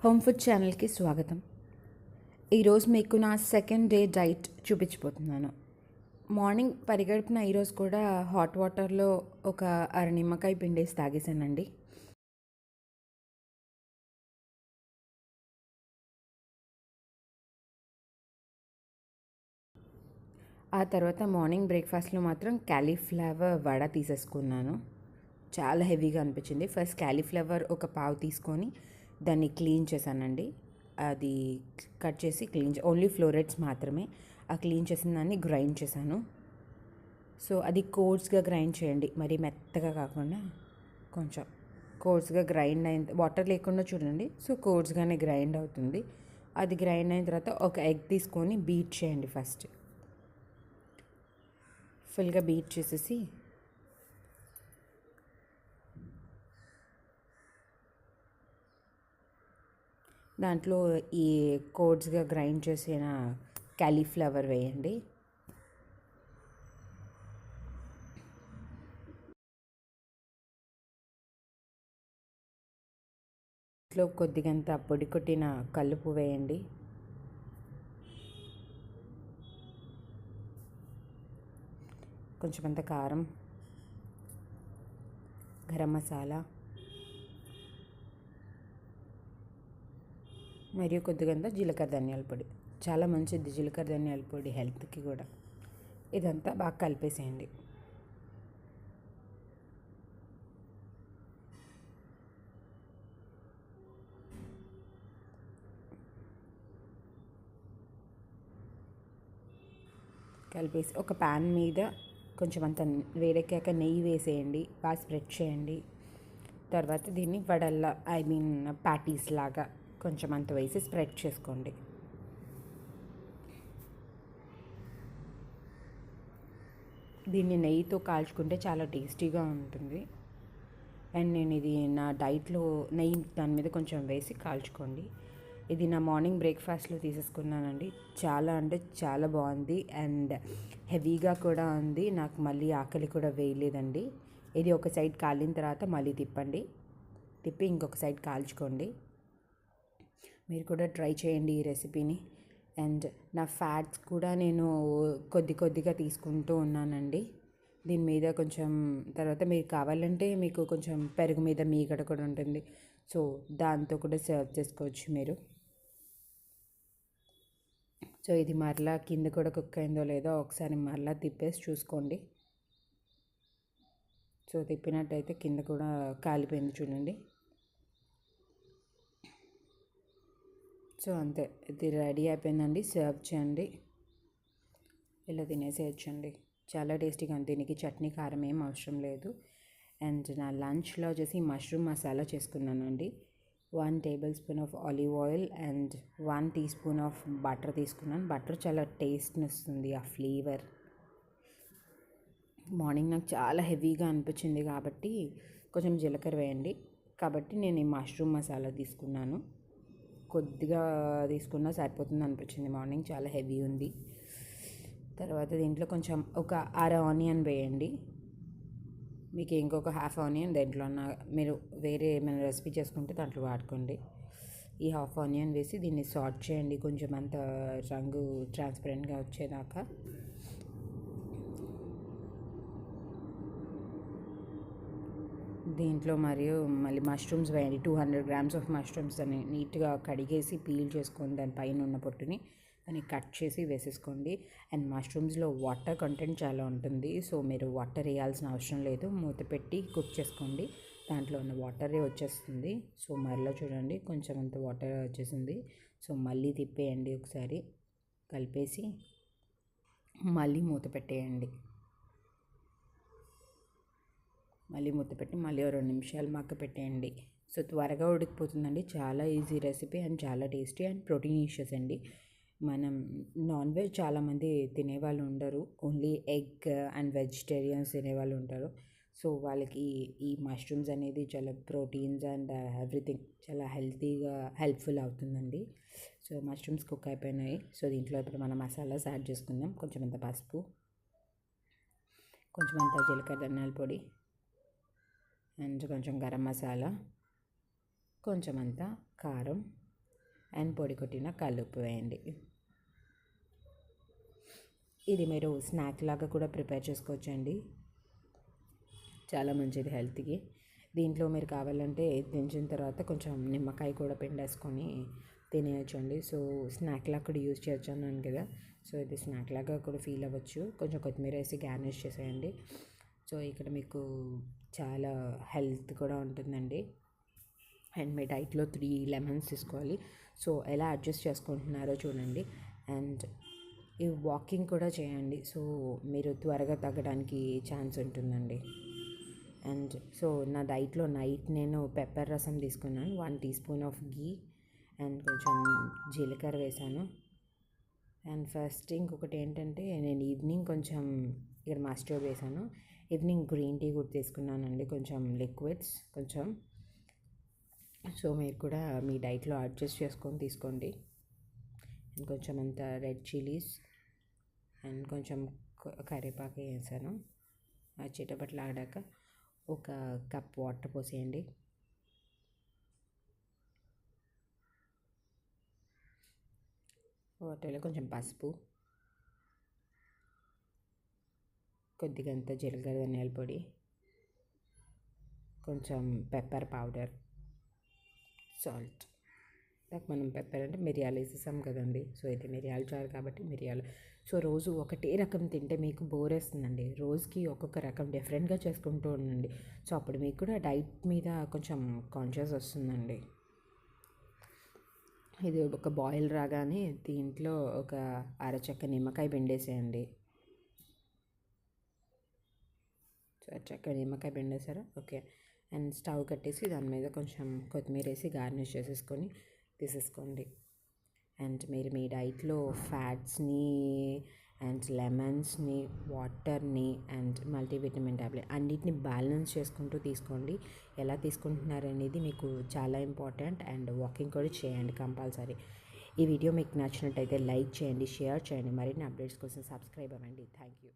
Home food ఛానల్కి స్వాగతం. ఈరోజు మీకు నా సెకండ్ డే డైట్ చూపించబోతున్నాను. మార్నింగ్ పరిగడుపున ఈరోజు కూడా హాట్ వాటర్లో ఒక నిమ్మకాయ పిండేసి తాగేసానండి. ఆ తర్వాత మార్నింగ్ బ్రేక్ఫాస్ట్లో మాత్రం కాలీఫ్లవర్ వడ తీసేసుకున్నాను. చాలా హెవీగా అనిపించింది. ఫస్ట్ కాలీఫ్లవర్ ఒక పావు తీసుకొని దాన్ని క్లీన్ చేశానండి. అది కట్ చేసి ఓన్లీ ఫ్లోరెట్స్ మాత్రమే. ఆ క్లీన్ చేసిన దాన్ని గ్రైండ్ చేశాను. సో అది కోర్స్గా గ్రైండ్ చేయండి, మరి మెత్తగా కాకుండా కొంచెం కోర్స్గా గ్రైండ్ అయిన వాటర్ లేకుండా చూడండి. సో కోర్స్గానే గ్రైండ్ అవుతుంది. అది గ్రైండ్ అయిన తర్వాత ఒక ఎగ్ తీసుకొని బీట్ చేయండి. ఫస్ట్ ఫుల్గా బీట్ చేసేసి దాంట్లో ఈ కోర్స్గా గ్రైండ్ చేసిన కాలీఫ్లవర్ వేయండి. ఇంట్లో కొద్దిగంత పొడి కొట్టిన కల్లుపు వేయండి. కొంచెమంత కారం, గరం మసాలా మరియు కొద్దిగంత జీలకర్ర ధనియాల పొడి. చాలా మంచిది జీలకర్ర ధనియాల పొడి హెల్త్కి కూడా. ఇదంతా బాగా కలిపేసేయండి. కలిపేసి ఒక ప్యాన్ మీద కొంచెం అంత వేడెక్కాక నెయ్యి వేసేయండి. బాగా స్ప్రెడ్ చేయండి. తర్వాత దీన్ని వడల్లా ప్యాటీస్ లాగా కొంచెం అంత వేసి స్ప్రెడ్ చేసుకోండి. దీన్ని నెయ్యితో కాల్చుకుంటే చాలా టేస్టీగా ఉంటుంది. అండ్ నేను ఇది నా డైట్లో నెయ్యి దాని మీద కొంచెం వేసి కాల్చుకోండి. ఇది నా మార్నింగ్ బ్రేక్ఫాస్ట్లో తీసేసుకున్నానండి. చాలా అంటే చాలా బాగుంది అండ్ హెవీగా కూడా ఉంది. నాకు మళ్ళీ ఆకలి కూడా వేయలేదండి. ఇది ఒక సైడ్ కాలిన తర్వాత మళ్ళీ తిప్పి ఇంకొక సైడ్ కాల్చుకోండి. మీరు కూడా ట్రై చేయండి ఈ రెసిపీని. అండ్ నా ఫ్యాట్స్ కూడా నేను కొద్దిగా తీసుకుంటూ ఉన్నానండి. దీని మీద కొంచెం తర్వాత మీరు కావాలంటే మీకు కొంచెం పెరుగు మీద మీగడ కూడా ఉంటుంది. సో దాంతో కూడా సర్వ్ చేసుకోవచ్చు మీరు. సో ఇది మరలా కింద కూడా కుక్ అయిందో లేదో ఒకసారి మరలా తిప్పేసి చూసుకోండి. సో తిప్పినట్టయితే కింద కూడా కాలిపోయింది చూడండి. సో అంతే, ఇది రెడీ అయిపోయిందండి. సర్వ్ చేయండి. ఇలా తినేసేయచ్చండి. చాలా టేస్టీగా ఉంది. దీనికి చట్నీ కారం ఏం అవసరం లేదు. అండ్ నా లంచ్లో వచ్చేసి మష్రూమ్ మసాలా చేసుకున్నానండి. 1 tablespoon of olive oil and 1 teaspoon of butter తీసుకున్నాను. బటర్ చాలా టేస్ట్ని ఇస్తుంది, ఆ ఫ్లేవర్. మార్నింగ్ నాకు చాలా హెవీగా అనిపించింది కాబట్టి కొంచెం జీలకర్ర వేయండి. కాబట్టి నేను ఈ మష్రూమ్ మసాలా తీసుకున్నాను. కొద్దిగా తీసుకున్నా సరిపోతుంది అనిపించింది. మార్నింగ్ చాలా హెవీ ఉంది. తర్వాత దీంట్లో కొంచెం ఒక ఆనియన్ వేయండి. మీకు ఇంకొక హాఫ్ ఆనియన్ దేంట్లో మీరు వేరే ఏమైనా రెసిపీ చేసుకుంటే దాంట్లో వాడుకోండి. ఈ హాఫ్ ఆనియన్ వేసి దీన్ని సాట్ చేయండి కొంచెం అంత రంగు ట్రాన్స్పరెంట్గా వచ్చేదాకా. దీంట్లో మరియు మళ్ళీ మష్రూమ్స్ వేయండి. 200 గ్రామ్స్ ఆఫ్ మష్రూమ్స్ అని నీట్గా కడిగేసి పీల్ చేసుకొని దాని పైన ఉన్న పొట్టుని దాన్ని కట్ చేసి వేసేసుకోండి. అండ్ మష్రూమ్స్లో వాటర్ కంటెంట్ చాలా ఉంటుంది. సో మీరు వాటర్ వేయాల్సిన అవసరం లేదు. మూత పెట్టి కుక్ చేసుకోండి. దాంట్లో ఉన్న వాటరే వచ్చేస్తుంది. సో మరలా చూడండి, కొంచెం అంత వాటర్ వచ్చేసింది. సో మళ్ళీ తిప్పేయండి ఒకసారి, కలిపేసి మళ్ళీ మూత పెట్టేయండి. మళ్ళీ మూత పెట్టి మళ్ళీ 2 నిమిషాలు మగ్గ పెట్టేయండి. సో త్వరగా ఉడికిపోతుందండి. చాలా ఈజీ రెసిపీ అండ్ చాలా టేస్టీ అండ్ ప్రోటీనిషియస్ అండి. మనం నాన్ వెజ్ చాలామంది తినేవాళ్ళు ఉండరు. ఓన్లీ ఎగ్ అండ్ వెజిటేరియన్స్ తినేవాళ్ళు ఉంటారు. సో వాళ్ళకి ఈ మష్రూమ్స్ అనేది చాలా ప్రోటీన్స్ అండ్ ఎవ్రీథింగ్ చాలా హెల్ప్ఫుల్ అవుతుందండి. సో మష్రూమ్స్ కుక్ అయిపోయినాయి. సో దీంట్లో ఇప్పుడు మనం మసాలాస్ యాడ్ చేసుకుందాం. కొంచెం అంత పసుపు, కొంచెం అంత జీలకర్ర ధనియాల పొడి అండ్ కొంచెం గరం మసాలా, కొంచెం అంత కారం, అండ్ పొడి కొట్టిన కల్లుప్పు వేయండి. ఇది మీరు స్నాక్ లాగా కూడా ప్రిపేర్ చేసుకోవచ్చండి, చాలా మంచిది హెల్త్కి. దీంట్లో మీరు కావాలంటే దించిన తర్వాత కొంచెం నిమ్మకాయ కూడా పిండేసుకొని తినేయచ్చండి. సో స్నాక్ లాగా కూడా యూజ్ చేయొచ్చు అన్నాను కదా, సో ఇది స్నాక్ లాగా కూడా ఫీల్ అవ్వచ్చు. కొంచెం కొత్తిమీర వేసి గార్నిష్ చేసేయండి. సో ఇక్కడ మీకు చాలా హెల్త్ కూడా ఉంటుందండి. అండ్ మీ డైట్లో 3 లెమన్స్ తీసుకోవాలి. సో ఎలా అడ్జస్ట్ చేసుకుంటున్నారో చూడండి. అండ్ ఈ వాకింగ్ కూడా చేయండి, సో మీరు త్వరగా తగ్గడానికి ఛాన్స్ ఉంటుందండి. అండ్ సో నా డైట్లో నైట్ నేను పెప్పర్ రసం తీసుకున్నాను, 1 teaspoon of ghee and కొంచెం జీలకర్ర వేసాను. అండ్ ఫస్ట్ ఇంకొకటి ఏంటంటే నేను ఈవినింగ్ కొంచెం ఇక్కడ మస్టర్డ్ వేసాను. ఈవినింగ్ గ్రీన్ టీ కూడా తీసుకున్నానండి, కొంచెం లిక్విడ్స్ కొంచెం. సో మీరు కూడా మీ డైట్లో అడ్జస్ట్ చేసుకొని తీసుకోండి. అండ్ కొంచెం అంత రెడ్ చిల్లీస్ అండ్ కొంచెం కరివేపాకు వేసాను. ఆ చిటపట్లు ఆడాక ఒక కప్ వాటర్ పోసేయండి. వాటర్లో కొంచెం పసుపు, కొద్దిగా అంత జీలకర్ర ధనియాల పొడి, కొంచెం పెప్పర్ పౌడర్, సాల్ట్. మనం పెప్పర్ అంటే మిరియాలు వేసేసాం కదండి, సో ఇది మిరియాల చారు కాబట్టి మిరియాలు. సో రోజు ఒకటే రకం తింటే మీకు బోర్ వేస్తుందండి, రోజుకి ఒక్కొక్క రకం డిఫరెంట్గా చేసుకుంటూ ఉండండి. సో అప్పుడు మీకు కూడా డైట్ మీద కొంచెం కాన్షియస్ వస్తుందండి. ఇది ఒక బాయిల్ రాగానే దీంట్లో ఒక అరచెక్క నిమ్మకాయ పిండేసేయండి. సో అరచెక్క నిమ్మకాయ పిండేసారా, ఓకే. అండ్ స్టవ్ కట్టేసి దాని మీద కొంచెం కొత్తిమీర వేసి గార్నిష్ చేసేసుకొని తీసేసుకోండి. అండ్ మీరు మీ డైట్లో ఫ్యాట్స్ని అండ్ లెమన్స్ని, వాటర్ని అండ్ మల్టీవిటమిన్ ట్యాబ్లెట్ అన్నిటిని బ్యాలెన్స్ చేసుకుంటూ తీసుకోండి. ఎలా తీసుకుంటున్నారు అనేది మీకు చాలా ఇంపార్టెంట్. అండ్ వాకింగ్ కూడా చేయండి కంపల్సరీ. ఈ వీడియో మీకు నచ్చినట్టయితే లైక్ చేయండి, షేర్ చేయండి. మరిన్ని అప్డేట్స్ కోసం సబ్స్క్రైబ్ అవ్వండి. Thank you.